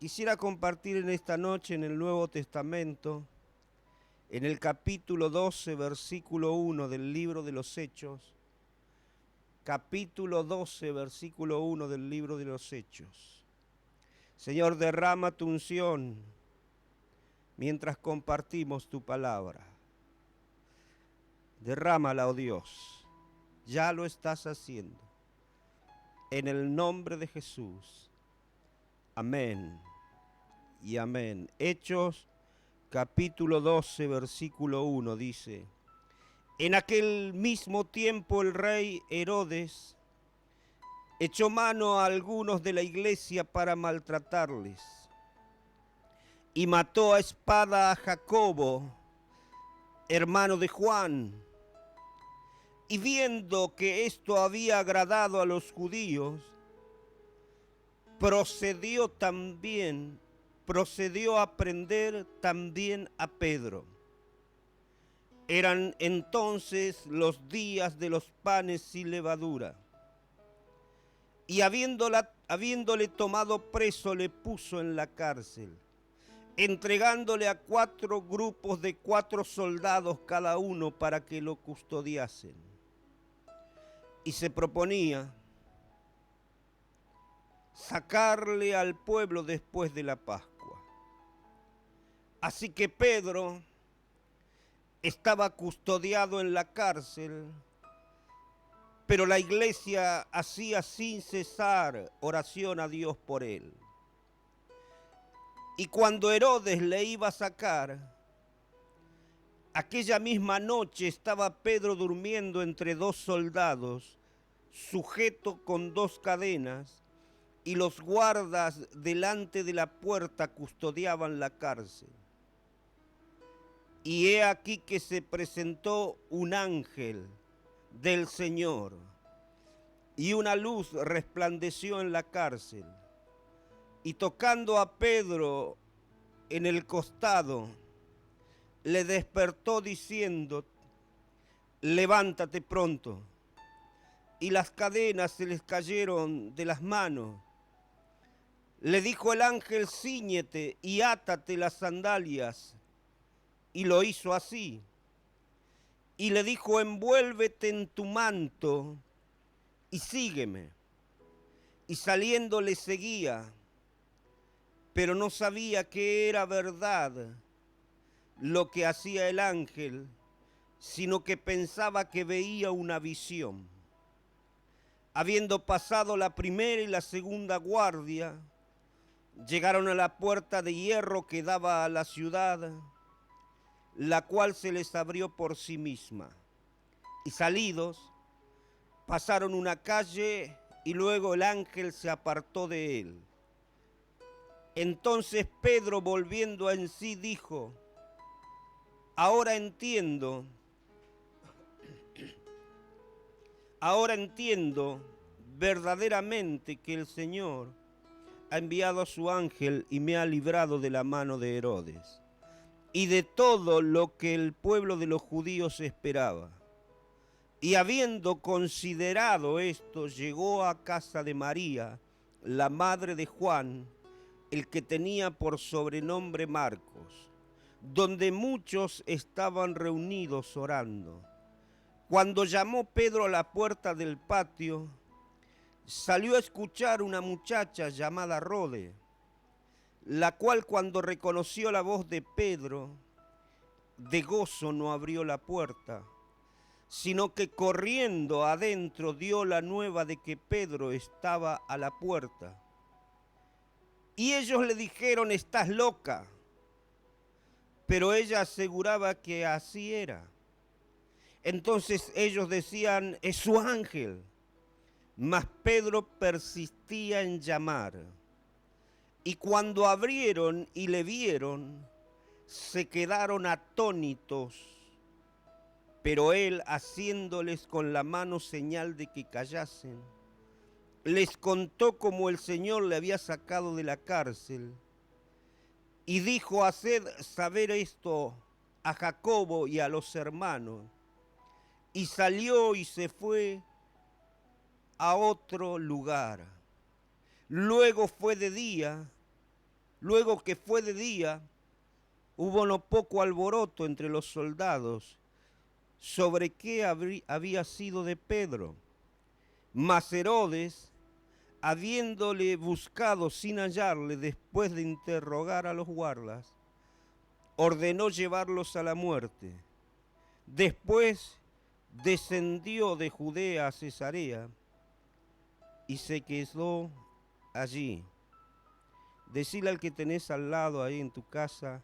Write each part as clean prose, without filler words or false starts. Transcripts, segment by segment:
Quisiera compartir en esta noche en el Nuevo Testamento, en el capítulo 12, versículo 1 del libro de los Hechos, capítulo 12, versículo 1 del libro de los Hechos. Señor, derrama tu unción mientras compartimos tu palabra. Derrámala, oh Dios, ya lo estás haciendo. En el nombre de Jesús. Amén y amén. Hechos capítulo 12, versículo 1 dice: En aquel mismo tiempo el rey Herodes echó mano a algunos de la iglesia para maltratarles y mató a espada a Jacobo, hermano de Juan. Y viendo que esto había agradado a los judíos, procedió a prender también a Pedro. Eran entonces los días de los panes sin levadura. Y habiéndole tomado preso, le puso en la cárcel, entregándole a 4 grupos de 4 soldados cada uno para que lo custodiasen. Y se proponía sacarle al pueblo después de la Pascua. Así que Pedro estaba custodiado en la cárcel, pero la iglesia hacía sin cesar oración a Dios por él. Y cuando Herodes le iba a sacar, aquella misma noche estaba Pedro durmiendo entre 2 soldados, sujeto con 2 cadenas, y los guardas delante de la puerta custodiaban la cárcel. Y he aquí que se presentó un ángel del Señor, y una luz resplandeció en la cárcel, y tocando a Pedro en el costado, le despertó diciendo: levántate pronto. Y las cadenas se les cayeron de las manos. Le dijo el ángel: cíñete y átate las sandalias. Y lo hizo así. Y le dijo: envuélvete en tu manto y sígueme. Y saliendo le seguía, pero no sabía que era verdad lo que hacía el ángel, sino que pensaba que veía una visión. Habiendo pasado la primera y la segunda guardia, llegaron a la puerta de hierro que daba a la ciudad, la cual se les abrió por sí misma. Y salidos, pasaron una calle y luego el ángel se apartó de él. Entonces Pedro, volviendo en sí, dijo: ahora entiendo verdaderamente que el Señor ha enviado a su ángel y me ha librado de la mano de Herodes y de todo lo que el pueblo de los judíos esperaba. Y habiendo considerado esto, llegó a casa de María, la madre de Juan, el que tenía por sobrenombre Marcos, donde muchos estaban reunidos orando. Cuando llamó Pedro a la puerta del patio, salió a escuchar una muchacha llamada Rode, la cual, cuando reconoció la voz de Pedro, de gozo no abrió la puerta, sino que corriendo adentro dio la nueva de que Pedro estaba a la puerta. Y ellos le dijeron: estás loca. Pero ella aseguraba que así era. Entonces ellos decían: es su ángel. Mas Pedro persistía en llamar. Y cuando abrieron y le vieron, se quedaron atónitos. Pero él, haciéndoles con la mano señal de que callasen, les contó cómo el Señor le había sacado de la cárcel. Y dijo: haced saber esto a Jacobo y a los hermanos. Y salió y se fue a otro lugar. Luego fue de día, Luego que fue de día, hubo no poco alboroto entre los soldados sobre qué había sido de Pedro. Mas Herodes, habiéndole buscado sin hallarle después de interrogar a los guardas, ordenó llevarlos a la muerte. Después descendió de Judea a Cesarea y se quedó allí. Decile al que tenés al lado ahí en tu casa,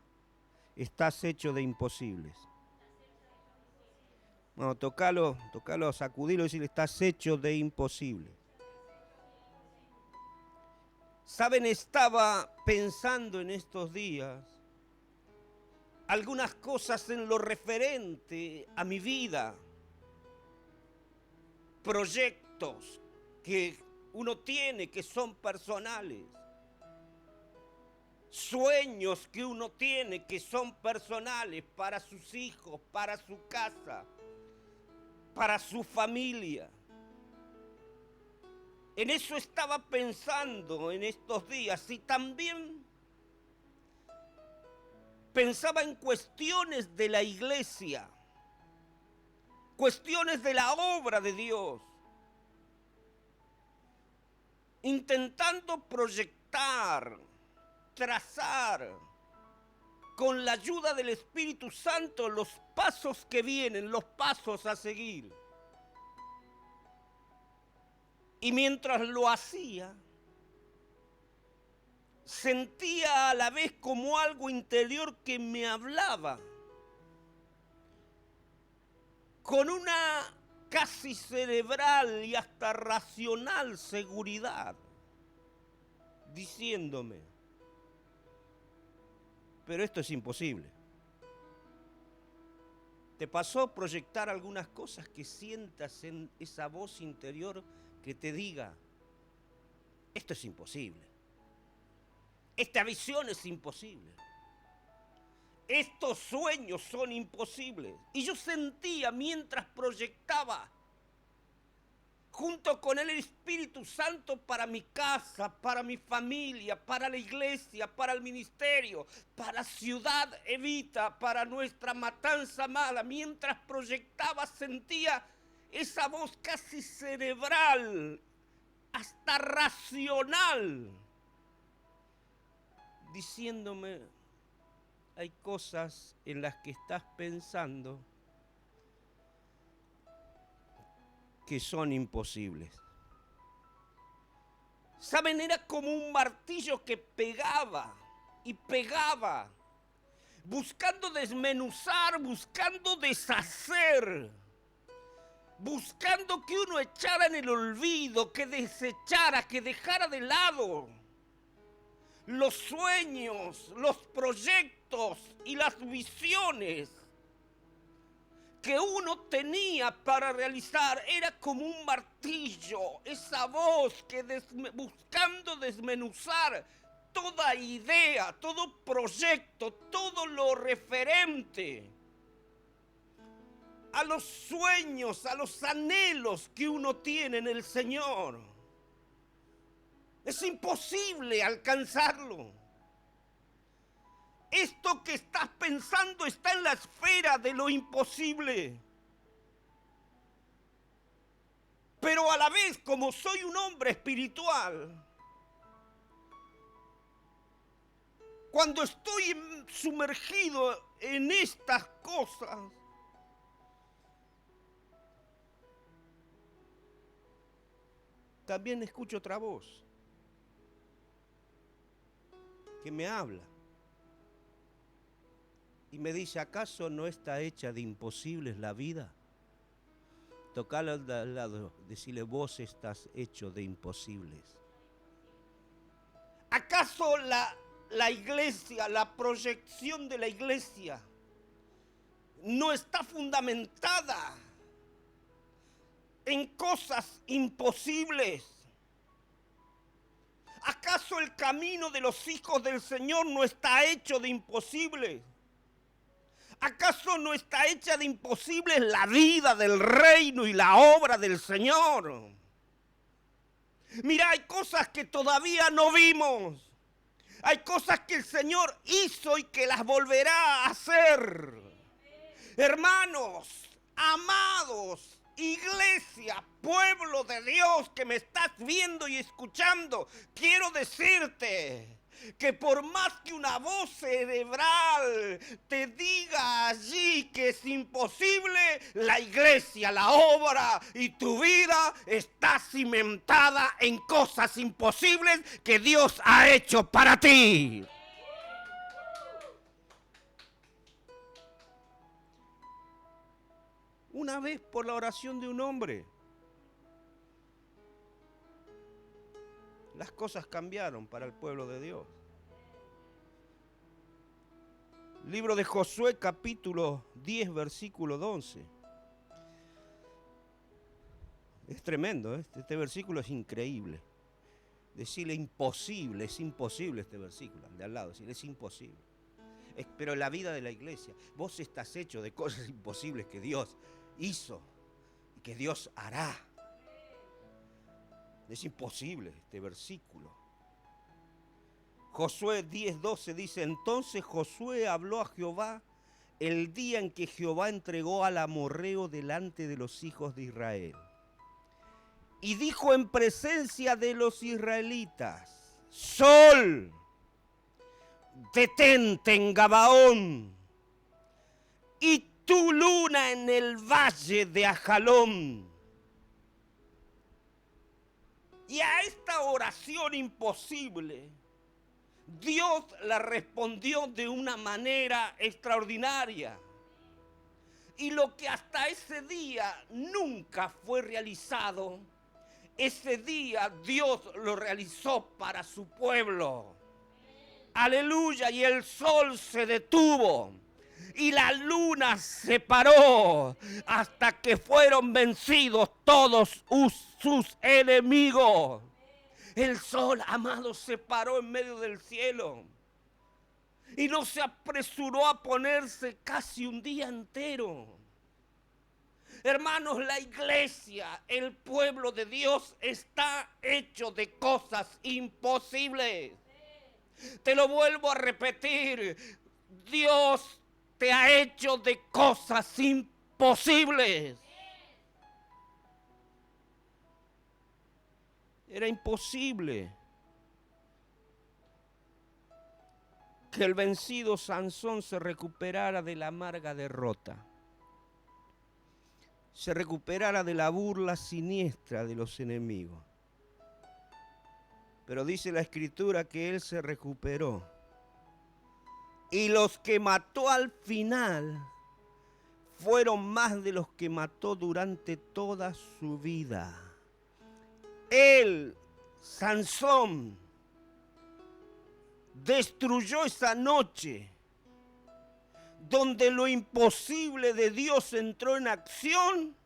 estás hecho de imposibles. No, tocalo, sacudilo y decirle, estás hecho de imposible. Saben, estaba pensando en estos días algunas cosas en lo referente a mi vida, proyectos que uno tiene que son personales, sueños que uno tiene que son personales para sus hijos, para su casa, para su familia. En eso estaba pensando en estos días y también pensaba en cuestiones de la iglesia, cuestiones de la obra de Dios, intentando proyectar, trazar con la ayuda del Espíritu Santo los pasos que vienen, los pasos a seguir. Y mientras lo hacía, sentía a la vez como algo interior que me hablaba, con una casi cerebral y hasta racional seguridad, diciéndome, pero esto es imposible. ¿Te pasó proyectar algunas cosas que sientas en esa voz interior que te diga, esto es imposible? Esta visión es imposible. Estos sueños son imposibles. Y yo sentía mientras proyectaba junto con el Espíritu Santo para mi casa, para mi familia, para la iglesia, para el ministerio, para Ciudad Evita, para nuestra Matanza Amada. Mientras proyectaba sentía esa voz casi cerebral, hasta racional, diciéndome, hay cosas en las que estás pensando que son imposibles. ¿Saben? Era como un martillo que pegaba y pegaba, buscando desmenuzar, buscando deshacer, buscando que uno echara en el olvido, que desechara, que dejara de lado los sueños, los proyectos y las visiones que uno tenía para realizar. Era como un martillo, esa voz que buscando desmenuzar toda idea, todo proyecto, todo lo referente a los sueños, a los anhelos que uno tiene en el Señor. Es imposible alcanzarlo. Esto que estás pensando está en la esfera de lo imposible. Pero a la vez, como soy un hombre espiritual, cuando estoy sumergido en estas cosas, también escucho otra voz que me habla y me dice, ¿acaso no está hecha de imposibles la vida? Tocale al lado, decirle, vos estás hecho de imposibles. ¿Acaso la iglesia, la proyección de la iglesia no está fundamentada en cosas imposibles? ¿Acaso el camino de los hijos del Señor no está hecho de imposibles? ¿Acaso no está hecha de imposibles la vida del reino y la obra del Señor? Mira, hay cosas que todavía no vimos. Hay cosas que el Señor hizo y que las volverá a hacer. Hermanos, amados, iglesia, pueblo de Dios que me estás viendo y escuchando, quiero decirte que por más que una voz cerebral te diga allí que es imposible, la iglesia, la obra y tu vida está cimentada en cosas imposibles que Dios ha hecho para ti. Una vez por la oración de un hombre, las cosas cambiaron para el pueblo de Dios. Libro de Josué, capítulo 10, versículo 11. Es tremendo, ¿eh? Este versículo es increíble. Decirle imposible, es imposible este versículo. De al lado, decirle es imposible. Pero en la vida de la iglesia, vos estás hecho de cosas imposibles que Dios hizo y que Dios hará. Es imposible este versículo. Josué 10:12 dice: entonces Josué habló a Jehová el día en que Jehová entregó al amorreo delante de los hijos de Israel. Y dijo en presencia de los israelitas: Sol, detente en Gabaón, y tu luna en el valle de Ajalón. Y a esta oración imposible, Dios la respondió de una manera extraordinaria. Y lo que hasta ese día nunca fue realizado, ese día Dios lo realizó para su pueblo. Aleluya, y el sol se detuvo y la luna se paró hasta que fueron vencidos todos sus enemigos. El sol, amado, se paró en medio del cielo y no se apresuró a ponerse casi un día entero. Hermanos, la iglesia, el pueblo de Dios está hecho de cosas imposibles. Te lo vuelvo a repetir, Dios te ha hecho de cosas imposibles. Era imposible que el vencido Sansón se recuperara de la amarga derrota, se recuperara de la burla siniestra de los enemigos. Pero dice la Escritura que él se recuperó. Y los que mató al final fueron más de los que mató durante toda su vida. Él, Sansón, destruyó esa noche donde lo imposible de Dios entró en acción,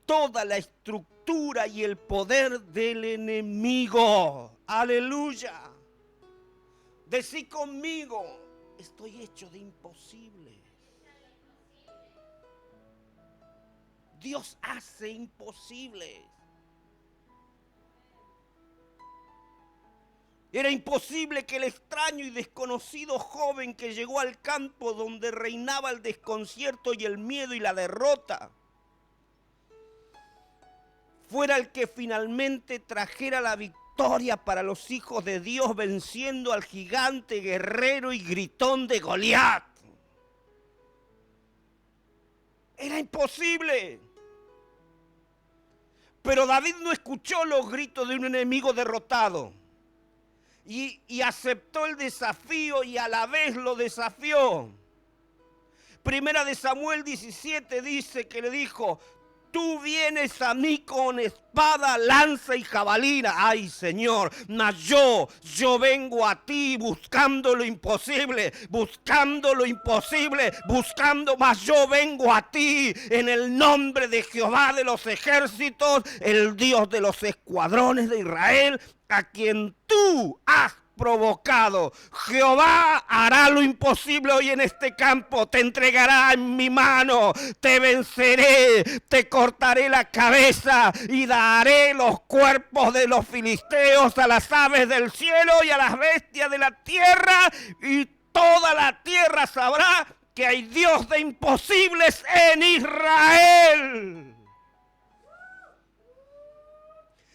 toda la estructura y el poder del enemigo. Aleluya. Decí conmigo: estoy hecho de imposible. Dios hace imposibles. Era imposible que el extraño y desconocido joven que llegó al campo donde reinaba el desconcierto y el miedo y la derrota fuera el que finalmente trajera la victoria para los hijos de Dios, venciendo al gigante, guerrero y gritón de Goliat. Era imposible. Pero David no escuchó los gritos de un enemigo derrotado. Y aceptó el desafío y a la vez lo desafió. Primera de Samuel 17 dice que le dijo: tú vienes a mí con espada, lanza y jabalina. Ay, Señor, mas yo vengo a ti buscando lo imposible, mas yo vengo a ti en el nombre de Jehová de los ejércitos, el Dios de los escuadrones de Israel, a quien tú has provocado. Jehová hará lo imposible hoy en este campo. Te entregará en mi mano. Te venceré. Te cortaré la cabeza y daré los cuerpos de los filisteos a las aves del cielo y a las bestias de la tierra. Y toda la tierra sabrá que hay Dios de imposibles en Israel.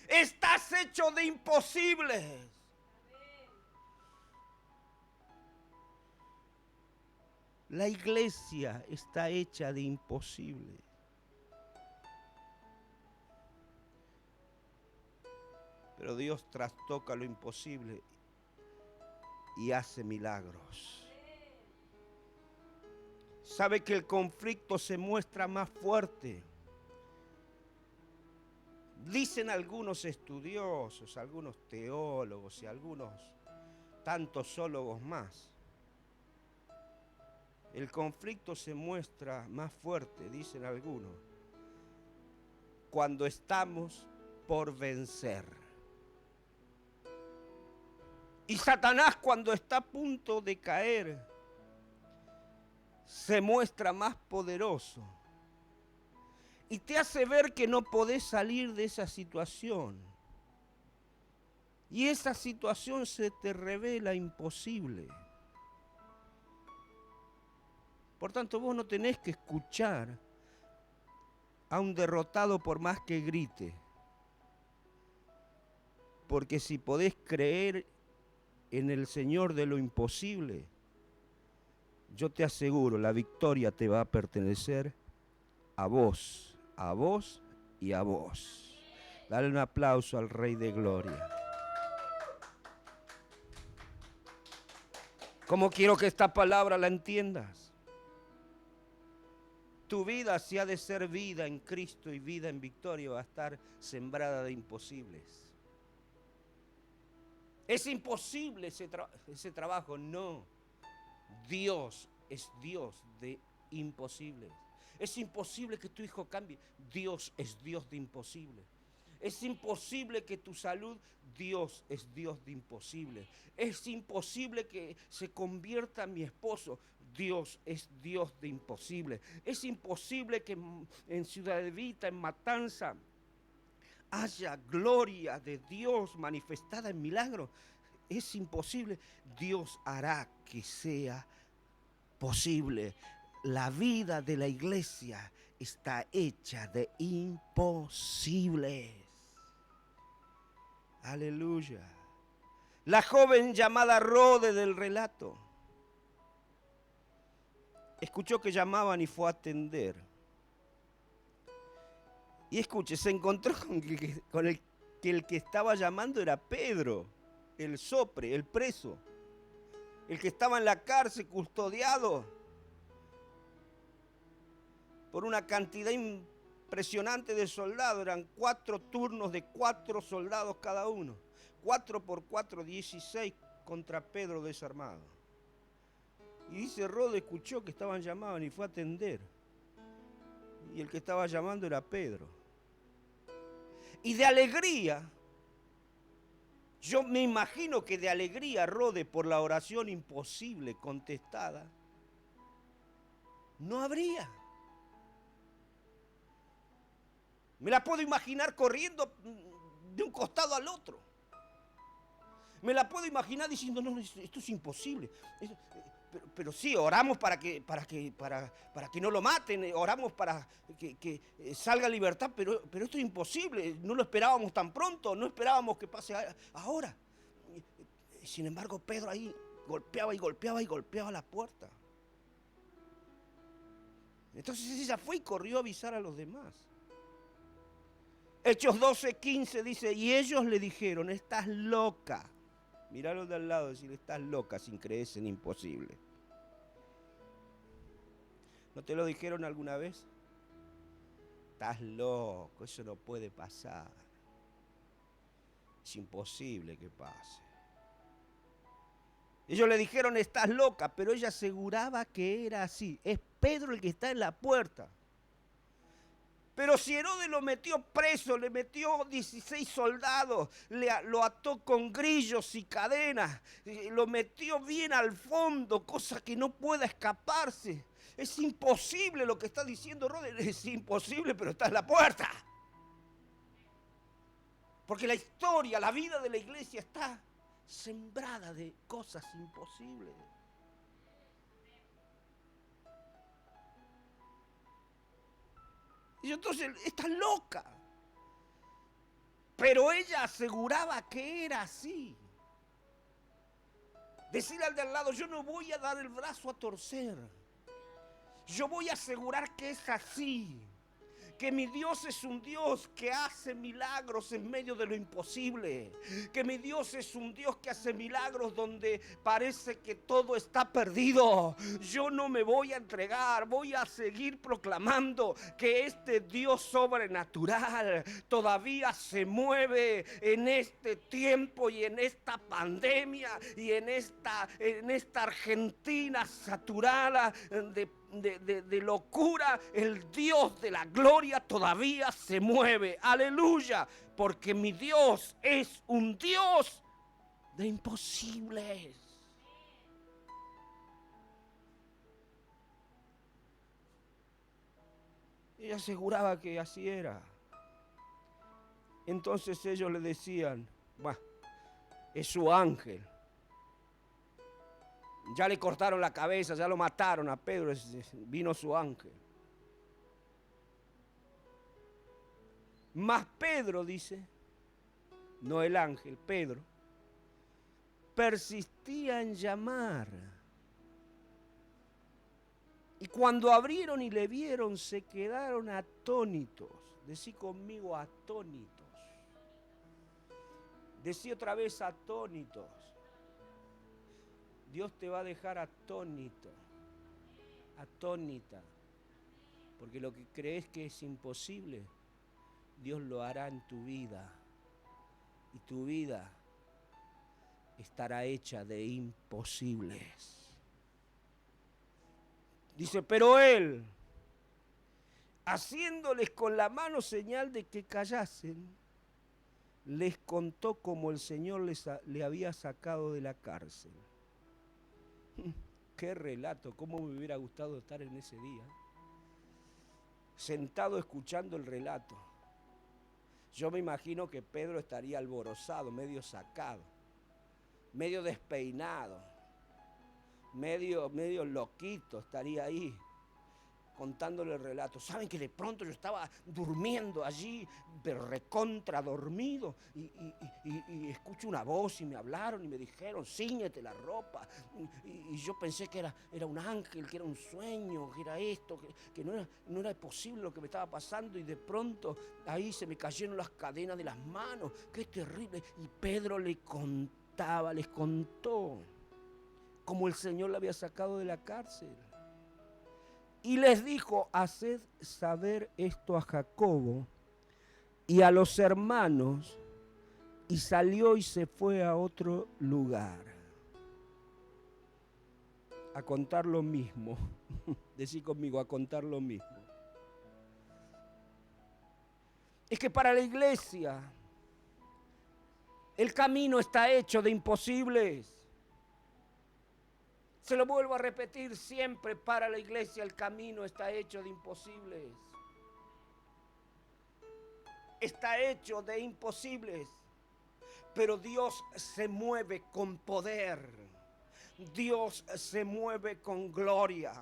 Estás hecho de imposibles. La iglesia está hecha de imposible. Pero Dios trastoca lo imposible y hace milagros. Sabe que el conflicto se muestra más fuerte. Dicen algunos estudiosos, algunos teólogos y algunos tantos zoólogos más. El conflicto se muestra más fuerte, dicen algunos, cuando estamos por vencer. Y Satanás, cuando está a punto de caer, se muestra más poderoso. Y te hace ver que no podés salir de esa situación. Y esa situación se te revela imposible. Por tanto, vos no tenés que escuchar a un derrotado por más que grite. Porque si podés creer en el Señor de lo imposible, yo te aseguro, la victoria te va a pertenecer a vos y a vos. Dale un aplauso al Rey de Gloria. ¿Cómo quiero que esta palabra la entiendas? Tu vida, si ha de ser vida en Cristo y vida en victoria, va a estar sembrada de imposibles. ¿Es imposible ese trabajo? No. Dios es Dios de imposibles. Es imposible que tu hijo cambie. Dios es Dios de imposible. Es imposible que tu salud, Dios es Dios de imposible. Es imposible que se convierta mi esposo. Dios es Dios de imposible. Es imposible que en Ciudad Evita, en Matanza, haya gloria de Dios manifestada en milagros. Es imposible. Dios hará que sea posible. La vida de la iglesia está hecha de imposibles. Aleluya. La joven llamada Rode del relato escuchó que llamaban y fue a atender. Y escuche, se encontró con el que estaba llamando era Pedro, el sopre, el preso, el que estaba en la cárcel custodiado por una cantidad impresionante de soldados. Eran 4 turnos de 4 soldados cada uno. 4 por 4, 16 contra Pedro desarmado. Y dice, Rode escuchó que estaban llamados y fue a atender. Y el que estaba llamando era Pedro. Y de alegría, yo me imagino que de alegría Rode por la oración imposible contestada, no habría. Me la puedo imaginar corriendo de un costado al otro. Me la puedo imaginar diciendo, no, esto es imposible. Pero sí, oramos para que no lo maten, oramos para que salga libertad, pero esto es imposible, no lo esperábamos tan pronto, no esperábamos que pase ahora. Sin embargo, Pedro ahí golpeaba y golpeaba y golpeaba la puerta. Entonces ella fue y corrió a avisar a los demás. Hechos 12:15 dice, y ellos le dijeron, estás loca. Miralo de al lado y decirle, estás loca sin creer en imposible. ¿No te lo dijeron alguna vez? Estás loco, eso no puede pasar. Es imposible que pase. Ellos le dijeron, estás loca, pero ella aseguraba que era así. Es Pedro el que está en la puerta. Pero si Herodes lo metió preso, le metió 16 soldados, lo ató con grillos y cadenas, lo metió bien al fondo, cosa que no pueda escaparse. Es imposible lo que está diciendo Herodes, es imposible, pero está en la puerta. Porque la historia, la vida de la iglesia está sembrada de cosas imposibles. Y entonces, está loca. Pero ella aseguraba que era así. Decirle al de al lado, yo no voy a dar el brazo a torcer. Yo voy a asegurar que es así. Que mi Dios es un Dios que hace milagros en medio de lo imposible. Que mi Dios es un Dios que hace milagros donde parece que todo está perdido. Yo no me voy a entregar, voy a seguir proclamando que este Dios sobrenatural todavía se mueve en este tiempo y en esta pandemia y en esta Argentina saturada de locura. El Dios de la gloria todavía se mueve, aleluya, porque mi Dios es un Dios de imposibles. Ella aseguraba que así era. Entonces ellos le decían, bah, es su ángel. Ya le cortaron la cabeza, ya lo mataron a Pedro, vino su ángel. Mas Pedro, dice, no el ángel, Pedro, persistía en llamar. Y cuando abrieron y le vieron, se quedaron atónitos. Decí conmigo, atónitos. Decí otra vez, atónitos. Dios te va a dejar atónito, atónita, porque lo que crees que es imposible, Dios lo hará en tu vida, y tu vida estará hecha de imposibles. Dice, pero él, haciéndoles con la mano señal de que callasen, les contó cómo el Señor le había sacado de la cárcel. Qué relato, cómo me hubiera gustado estar en ese día, sentado escuchando el relato. Yo me imagino que Pedro estaría alborozado, medio sacado, medio despeinado, medio loquito, estaría ahí contándole el relato. Saben que de pronto yo estaba durmiendo allí, pero recontra dormido, y escucho una voz y me hablaron y me dijeron, cíñete la ropa, y yo pensé que era un ángel, que era un sueño, que era esto, que no era posible lo que me estaba pasando, y de pronto ahí se me cayeron las cadenas de las manos. Qué terrible. Y Pedro les contó cómo el Señor le había sacado de la cárcel. Y les dijo, haced saber esto a Jacobo y a los hermanos. Y salió y se fue a otro lugar a contar lo mismo. Decí conmigo, a contar lo mismo. Es que para la iglesia el camino está hecho de imposibles. Se lo vuelvo a repetir siempre, para la iglesia el camino está hecho de imposibles. Está hecho de imposibles, pero Dios se mueve con poder. Dios se mueve con gloria,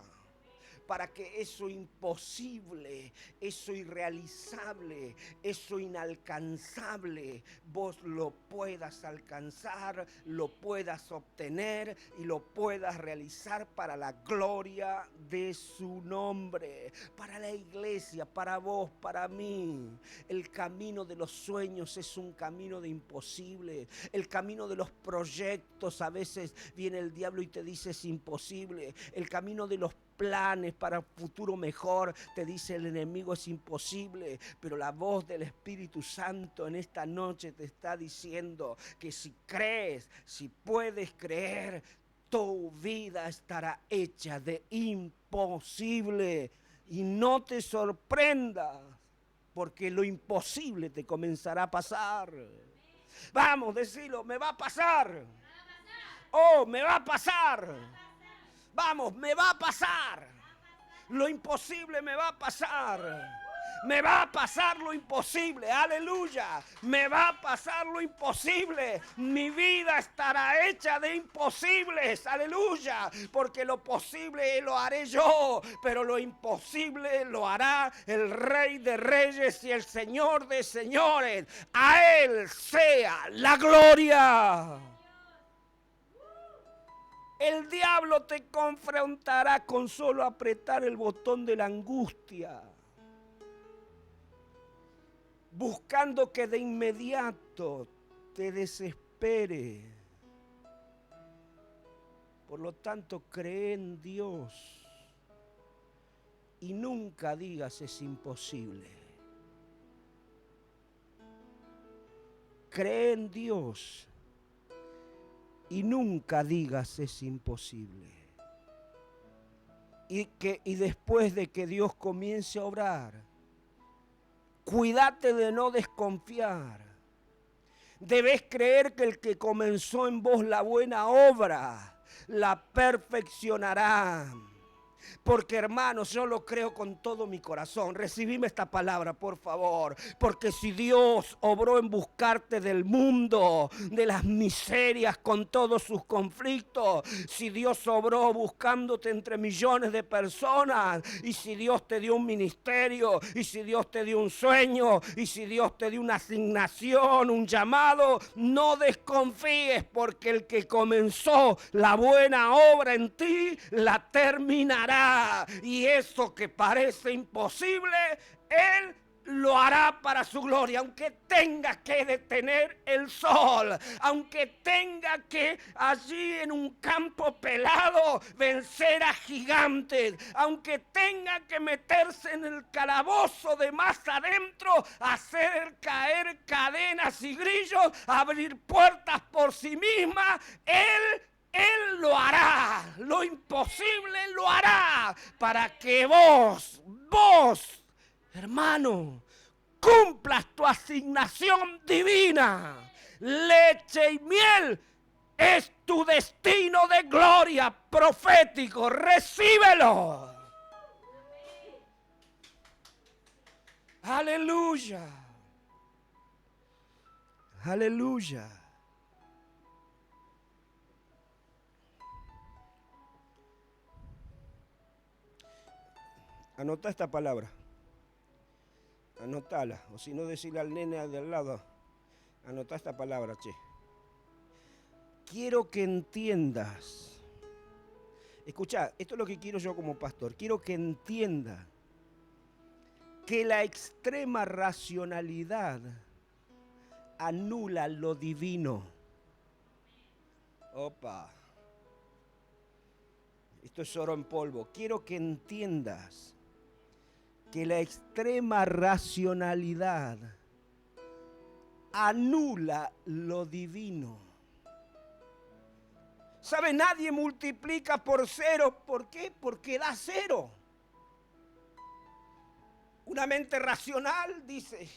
para que eso imposible, eso irrealizable, eso inalcanzable, vos lo puedas alcanzar, lo puedas obtener y lo puedas realizar para la gloria de su nombre, para la iglesia, para vos, para mí. El camino de los sueños es un camino de imposible. El camino de los proyectos, a veces viene el diablo y te dice es imposible. El camino de los planes para un futuro mejor, te dice el enemigo es imposible, pero la voz del Espíritu Santo en esta noche te está diciendo que si crees, si puedes creer, tu vida estará hecha de imposible. Y no te sorprendas porque lo imposible te comenzará a pasar. Vamos, decilo, me va a pasar. Oh, me va a pasar. Vamos, me va a pasar. Lo imposible me va a pasar. Me va a pasar lo imposible, aleluya. Me va a pasar lo imposible. Mi vida estará hecha de imposibles, aleluya. Porque lo posible lo haré yo, pero lo imposible lo hará el Rey de Reyes y el Señor de Señores. A Él sea la gloria. El diablo te confrontará con solo apretar el botón de la angustia, buscando que de inmediato te desespere. Por lo tanto, cree en Dios y nunca digas es imposible. Cree en Dios y nunca digas es imposible. Y después de que Dios comience a obrar, cuídate de no desconfiar. Debes creer que el que comenzó en vos la buena obra, la perfeccionará. Porque hermanos, yo lo creo con todo mi corazón. Recibime esta palabra, por favor. Porque si Dios obró en buscarte del mundo, de las miserias con todos sus conflictos, si Dios obró buscándote entre millones de personas, y si Dios te dio un ministerio, y si Dios te dio un sueño, y si Dios te dio una asignación, un llamado, no desconfíes, porque el que comenzó la buena obra en ti, la terminará. Y eso que parece imposible, Él lo hará para su gloria, aunque tenga que detener el sol, aunque tenga que allí en un campo pelado vencer a gigantes, aunque tenga que meterse en el calabozo de más adentro, hacer caer cadenas y grillos, abrir puertas por sí misma, Él lo hará, lo imposible lo hará, para que vos, hermano, cumplas tu asignación divina. Leche y miel es tu destino de gloria profético. Recíbelo. Aleluya. Aleluya. Anota esta palabra. Anotala. O si no, decirle al nene de al lado. Anota esta palabra, che. Quiero que entiendas. Escuchá, esto es lo que quiero yo como pastor. Quiero que entiendas que la extrema racionalidad anula lo divino. Opa. Esto es oro en polvo. Quiero que entiendas que la extrema racionalidad anula lo divino. ¿Sabe? Nadie multiplica por cero. ¿Por qué? Porque da cero. Una mente racional dice,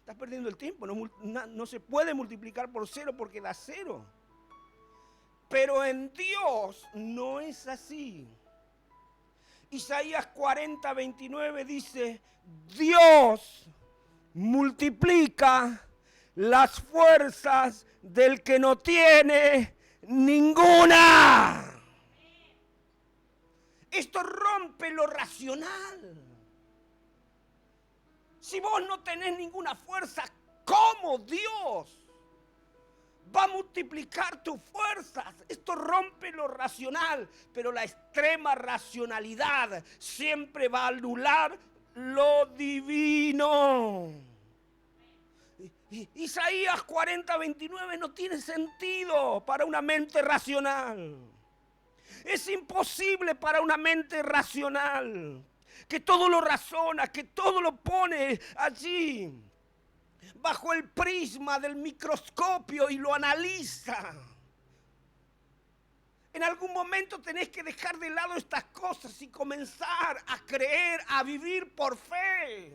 estás perdiendo el tiempo, no se puede multiplicar por cero porque da cero. Pero en Dios no es así. Isaías 40, 29 dice, Dios multiplica las fuerzas del que no tiene ninguna. Esto rompe lo racional. Si vos no tenés ninguna fuerza, ¿cómo Dios va a multiplicar tus fuerzas? Esto rompe lo racional, pero la extrema racionalidad siempre va a anular lo divino. Isaías 40, 29 no tiene sentido para una mente racional. Es imposible para una mente racional, que todo lo razona, que todo lo pone allí bajo el prisma del microscopio y lo analiza. En algún momento tenés que dejar de lado estas cosas y comenzar a creer, a vivir por fe.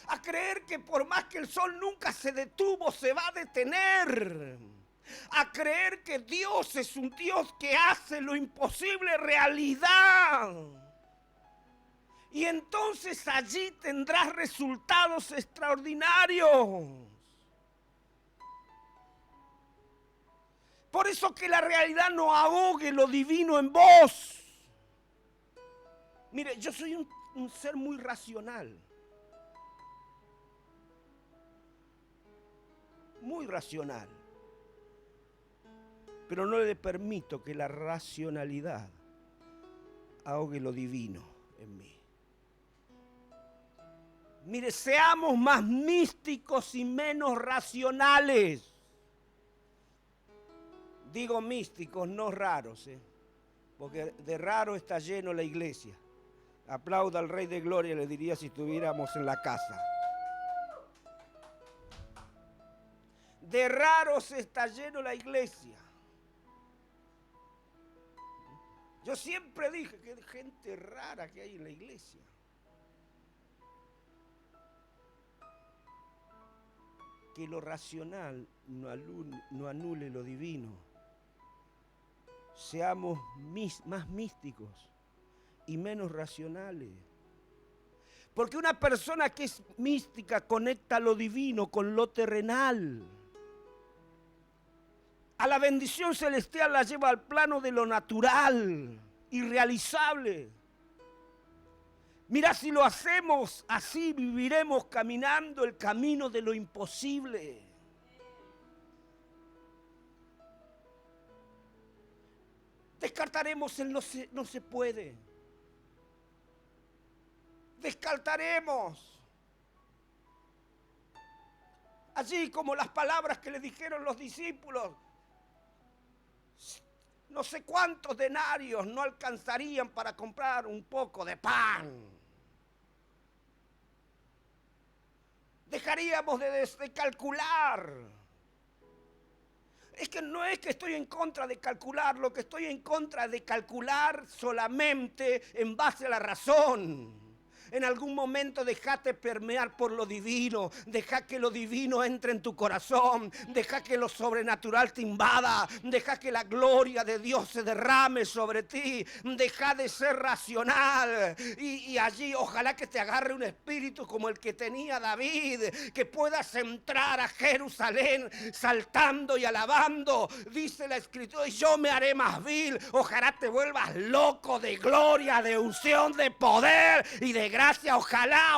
A creer que por más que el sol nunca se detuvo, se va a detener. A creer que Dios es un Dios que hace lo imposible realidad. Y entonces allí tendrás resultados extraordinarios. Por eso que la realidad no ahogue lo divino en vos. Mire, yo soy un ser muy racional. Muy racional. Pero no le permito que la racionalidad ahogue lo divino en mí. Mire, seamos más místicos y menos racionales. Digo místicos, no raros, porque de raro está lleno la iglesia. Aplauda al Rey de Gloria, le diría si estuviéramos en la casa. De raros está lleno la iglesia. Yo siempre dije que hay gente rara que hay en la iglesia. Que lo racional no anule lo divino. Seamos más místicos y menos racionales. Porque una persona que es mística conecta lo divino con lo terrenal. A la bendición celestial la lleva al plano de lo natural, irrealizable. Mira, si lo hacemos así, viviremos caminando el camino de lo imposible. Descartaremos el no se puede. Descartaremos. Allí como las palabras que le dijeron los discípulos. No sé cuántos denarios no alcanzarían para comprar un poco de pan. Dejaríamos de calcular. Es que no es que estoy en contra de calcular, lo que estoy en contra de calcular solamente en base a la razón. En algún momento dejate permear por lo divino, deja que lo divino entre en tu corazón, deja que lo sobrenatural te invada, deja que la gloria de Dios se derrame sobre ti, deja de ser racional y allí ojalá que te agarre un espíritu como el que tenía David, que puedas entrar a Jerusalén saltando y alabando, dice la Escritura, y yo me haré más vil, ojalá te vuelvas loco de gloria, de unción, de poder y de gracia. Ojalá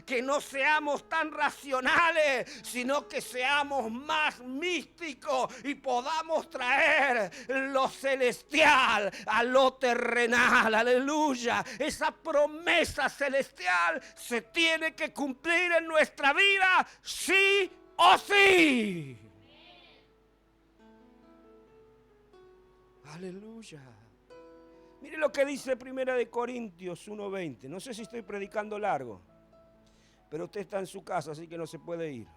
que no seamos tan racionales, sino que seamos más místicos y podamos traer lo celestial a lo terrenal. Aleluya. Esa promesa celestial se tiene que cumplir en nuestra vida, sí o sí. Aleluya. Mire lo que dice 1 Corintios 1:20. No sé si estoy predicando largo, pero usted está en su casa, así que no se puede ir.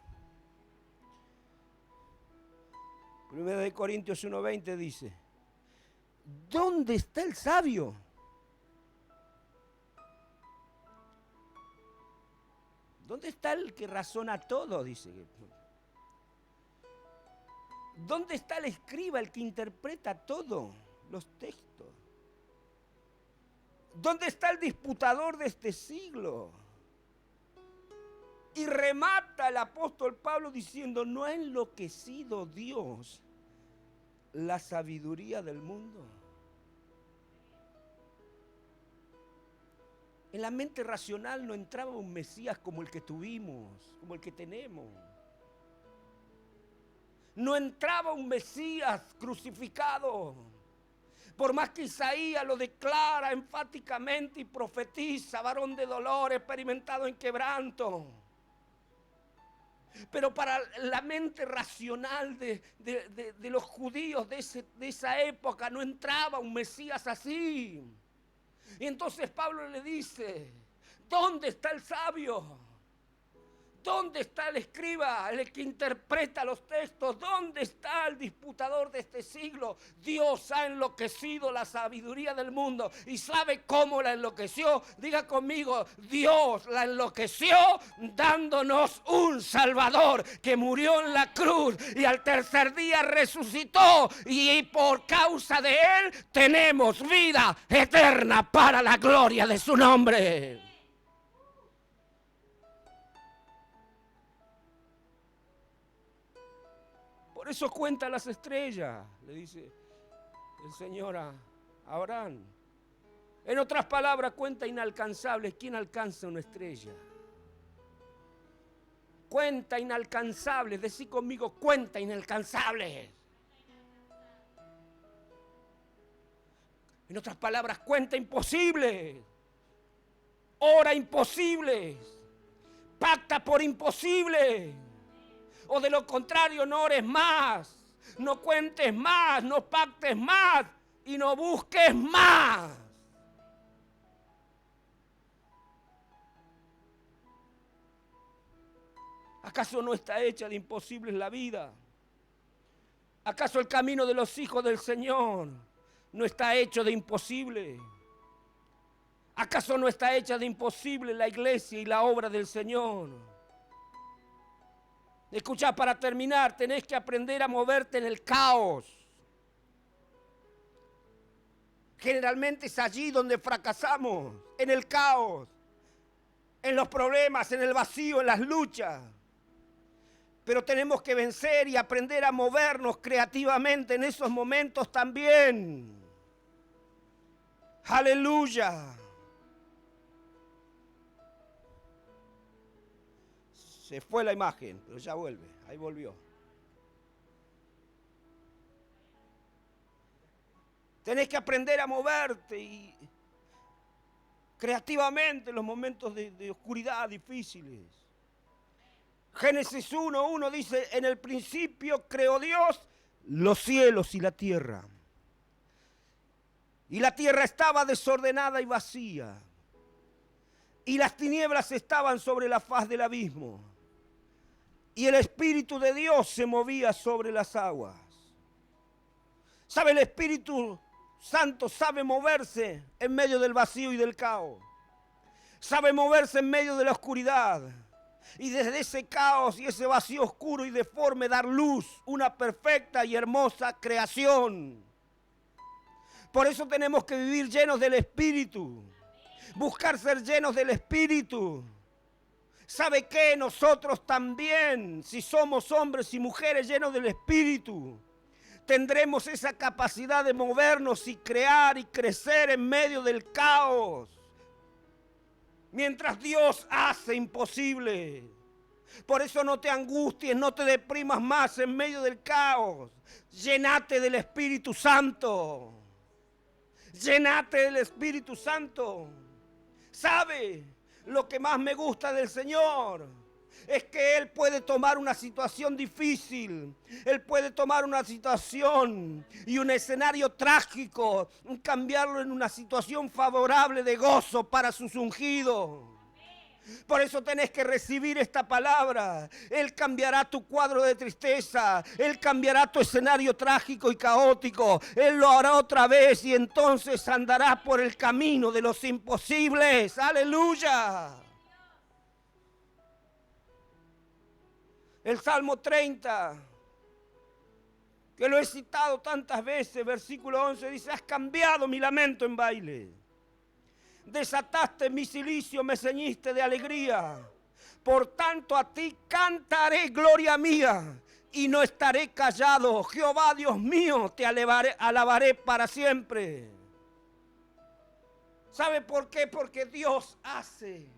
1 Corintios 1:20 dice, ¿dónde está el sabio? ¿Dónde está el que razona todo? Dice. ¿Dónde está el escriba, el que interpreta todo, los textos? ¿Dónde está el disputador de este siglo? Y remata el apóstol Pablo diciendo, ¿no ha enloquecido Dios la sabiduría del mundo? En la mente racional no entraba un Mesías como el que tuvimos, como el que tenemos. No entraba un Mesías crucificado. Por más que Isaías lo declara enfáticamente y profetiza, varón de dolor, experimentado en quebranto. Pero para la mente racional de los judíos de esa época no entraba un Mesías así. Y entonces Pablo le dice, ¿dónde está el sabio? ¿Dónde está el escriba, el que interpreta los textos? ¿Dónde está el disputador de este siglo? Dios ha enloquecido la sabiduría del mundo. ¿Y sabe cómo la enloqueció? Diga conmigo, Dios la enloqueció dándonos un Salvador que murió en la cruz y al tercer día resucitó. Y por causa de Él tenemos vida eterna para la gloria de su nombre. Por eso cuenta las estrellas, le dice el Señor a Abraham. En otras palabras, cuenta inalcanzables. ¿Quién alcanza una estrella? Cuenta inalcanzables. Decí conmigo, cuenta inalcanzables. En otras palabras, cuenta imposibles. Ora imposibles. Pacta por imposibles. O de lo contrario, no ores más, no cuentes más, no pactes más y no busques más. ¿Acaso no está hecha de imposibles la vida? ¿Acaso el camino de los hijos del Señor no está hecho de imposible? ¿Acaso no está hecha de imposible la iglesia y la obra del Señor? Escucha, para terminar, tenés que aprender a moverte en el caos. Generalmente es allí donde fracasamos, en el caos, en los problemas, en el vacío, en las luchas. Pero tenemos que vencer y aprender a movernos creativamente en esos momentos también. Aleluya. Se fue la imagen, pero ya vuelve. Ahí volvió. Tenés que aprender a moverte y creativamente en los momentos de oscuridad difíciles. Génesis 1:1 dice, en el principio creó Dios los cielos y la tierra. Y la tierra estaba desordenada y vacía. Y las tinieblas estaban sobre la faz del abismo. Y el Espíritu de Dios se movía sobre las aguas. ¿Sabe? El Espíritu Santo sabe moverse en medio del vacío y del caos. Sabe moverse en medio de la oscuridad. Y desde ese caos y ese vacío oscuro y deforme dar luz, una perfecta y hermosa creación. Por eso tenemos que vivir llenos del Espíritu. Buscar ser llenos del Espíritu. ¿Sabe qué? Nosotros también, si somos hombres y mujeres llenos del Espíritu, tendremos esa capacidad de movernos y crear y crecer en medio del caos. Mientras Dios hace imposible. Por eso no te angusties, no te deprimas más en medio del caos. Llénate del Espíritu Santo. Llénate del Espíritu Santo. ¿Sabe? Lo que más me gusta del Señor es que Él puede tomar una situación difícil, Él puede tomar una situación y un escenario trágico, cambiarlo en una situación favorable de gozo para sus ungidos. Por eso tenés que recibir esta palabra. Él cambiará tu cuadro de tristeza. Él cambiará tu escenario trágico y caótico. Él lo hará otra vez y entonces andarás por el camino de los imposibles. ¡Aleluya! El Salmo 30, que lo he citado tantas veces, versículo 11, dice, has cambiado mi lamento en baile. Desataste mi cilicio, me ceñiste de alegría. Por tanto a ti cantaré gloria mía y no estaré callado. Jehová Dios mío, te alabaré para siempre. ¿Sabe por qué? Porque Dios hace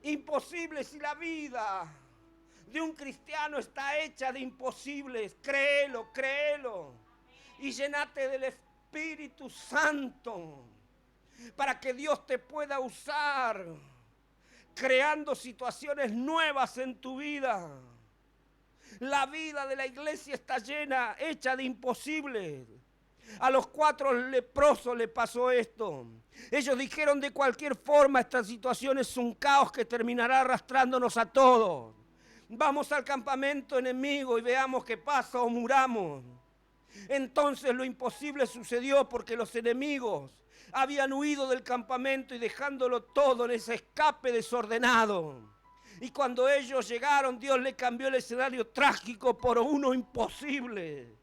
imposibles y la vida de un cristiano está hecha de imposibles. Créelo, créelo. Y llénate del Espíritu Santo para que Dios te pueda usar creando situaciones nuevas en tu vida. La vida de la iglesia está llena, hecha de imposibles. A los 4 leprosos le pasó esto. Ellos dijeron: de cualquier forma esta situación es un caos que terminará arrastrándonos a todos. Vamos al campamento enemigo y veamos qué pasa o muramos. Entonces lo imposible sucedió, porque los enemigos habían huido del campamento y dejándolo todo en ese escape desordenado. Y cuando ellos llegaron, Dios le cambió el escenario trágico por uno imposible.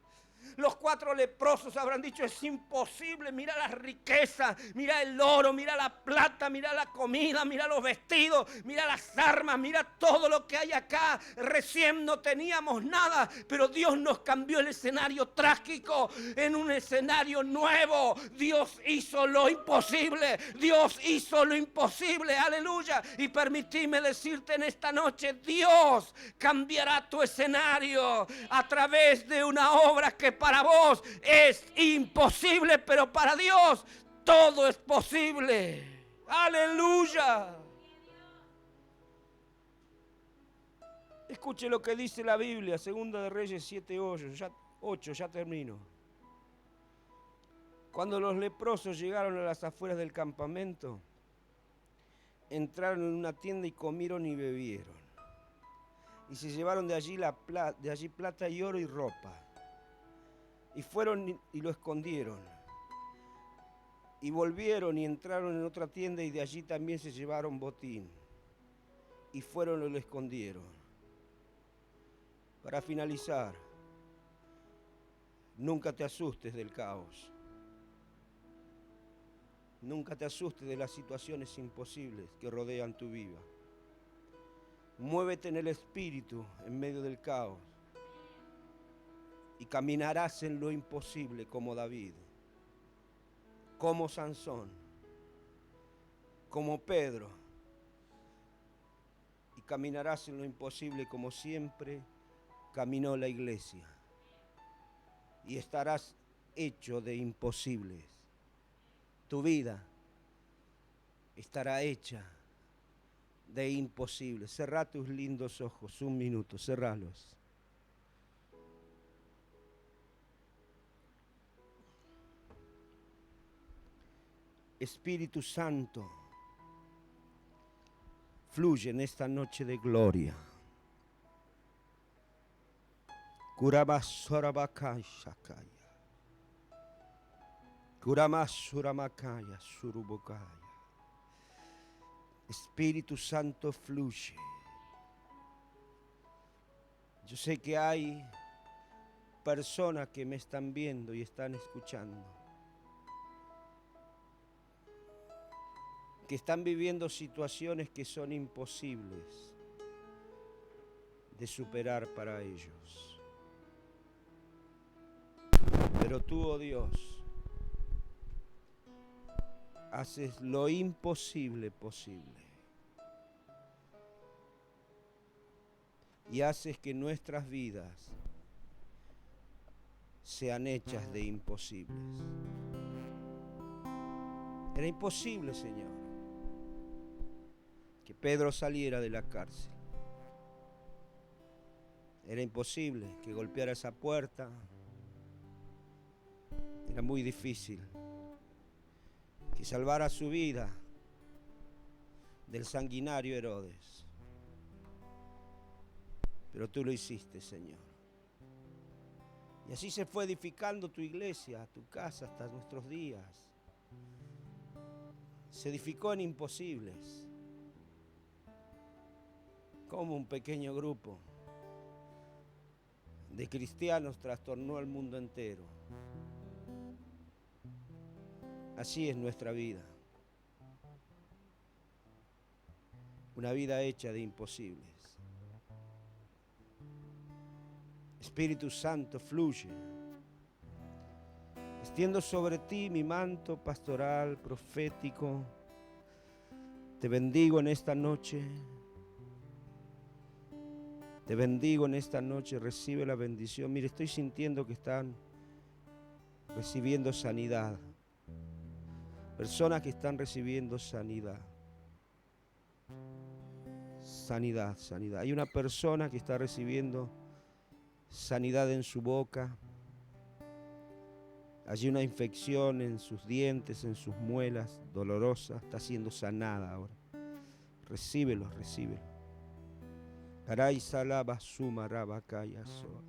Los 4 leprosos habrán dicho: es imposible, mira las riquezas, mira el oro, mira la plata, mira la comida, mira los vestidos, mira las armas, mira todo lo que hay acá. Recién no teníamos nada, pero Dios nos cambió el escenario trágico en un escenario nuevo. Dios hizo lo imposible, Dios hizo lo imposible, aleluya. Y permitime decirte en esta noche: Dios cambiará tu escenario a través de una obra que para vos es imposible, pero para Dios todo es posible. Aleluya. Escuche lo que dice la Biblia, Segunda de Reyes 7:8, ya termino. Cuando los leprosos llegaron a las afueras del campamento, entraron en una tienda y comieron y bebieron. Y se llevaron de allí plata y oro y ropa. Y fueron y lo escondieron. Y volvieron y entraron en otra tienda y de allí también se llevaron botín. Y fueron y lo escondieron. Para finalizar, nunca te asustes del caos. Nunca te asustes de las situaciones imposibles que rodean tu vida. Muévete en el espíritu en medio del caos. Y caminarás en lo imposible como David, como Sansón, como Pedro. Y caminarás en lo imposible como siempre caminó la iglesia. Y estarás hecho de imposibles. Tu vida estará hecha de imposibles. Cerrá tus lindos ojos, un minuto, cerralos. Espíritu Santo, fluye en esta noche de gloria. Kuramasorabakaya Shakaya. Kuramasuramakaya Surubokaya. Espíritu Santo, fluye. Yo sé que hay personas que me están viendo y están escuchando, que están viviendo situaciones que son imposibles de superar para ellos. Pero tú, oh Dios, haces lo imposible posible. Y haces que nuestras vidas sean hechas de imposibles. Era imposible, Señor, que Pedro saliera de la cárcel. Era imposible que golpeara esa puerta. Era muy difícil que salvara su vida del sanguinario Herodes. Pero tú lo hiciste, Señor. Y así se fue edificando tu iglesia, tu casa, hasta nuestros días. Se edificó en imposibles. Como un pequeño grupo de cristianos trastornó al mundo entero. Así es nuestra vida. Una vida hecha de imposibles. Espíritu Santo, fluye. Extiendo sobre ti mi manto pastoral, profético. Te bendigo en esta noche. Te bendigo en esta noche. Recibe la bendición. Mire, estoy sintiendo que están recibiendo sanidad. Personas que están recibiendo sanidad. Sanidad, sanidad. Hay una persona que está recibiendo sanidad en su boca. Allí una infección en sus dientes, en sus muelas, dolorosa, está siendo sanada ahora. Recíbelo, recíbelo. Caray salaba suma rabacaya soa.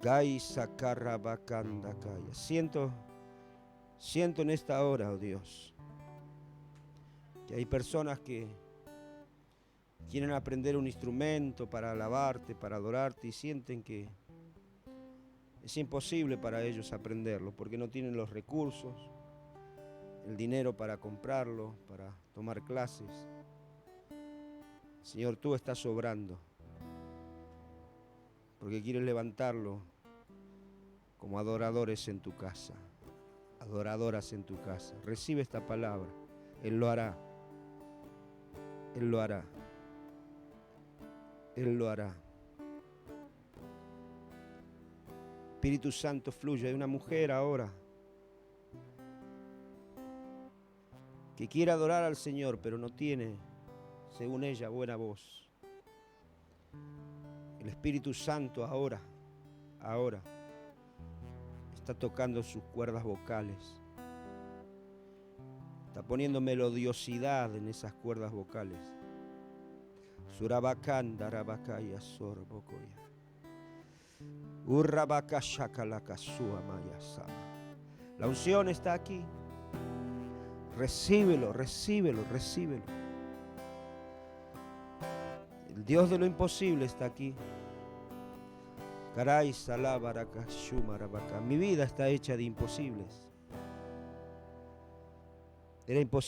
Gai sacarrabacanda calla. Siento en esta hora, oh Dios, que hay personas que quieren aprender un instrumento para alabarte, para adorarte, y sienten que es imposible para ellos aprenderlo porque no tienen los recursos, el dinero para comprarlo, para tomar clases. Señor, tú estás obrando porque quieres levantarlo como adoradores en tu casa, adoradoras en tu casa. Recibe esta palabra, Él lo hará, Él lo hará, Él lo hará. Espíritu Santo fluye. Hay una mujer ahora que quiere adorar al Señor, pero no tiene, según ella, buena voz. El Espíritu Santo ahora, está tocando sus cuerdas vocales. Está poniendo melodiosidad en esas cuerdas vocales. Surabacanda, rabacaya, sorbocoya. La unción está aquí. Recíbelo, recíbelo, recíbelo. El Dios de lo imposible está aquí. Caray, salabaraka, shumarabaka. Mi vida está hecha de imposibles. Era imposible.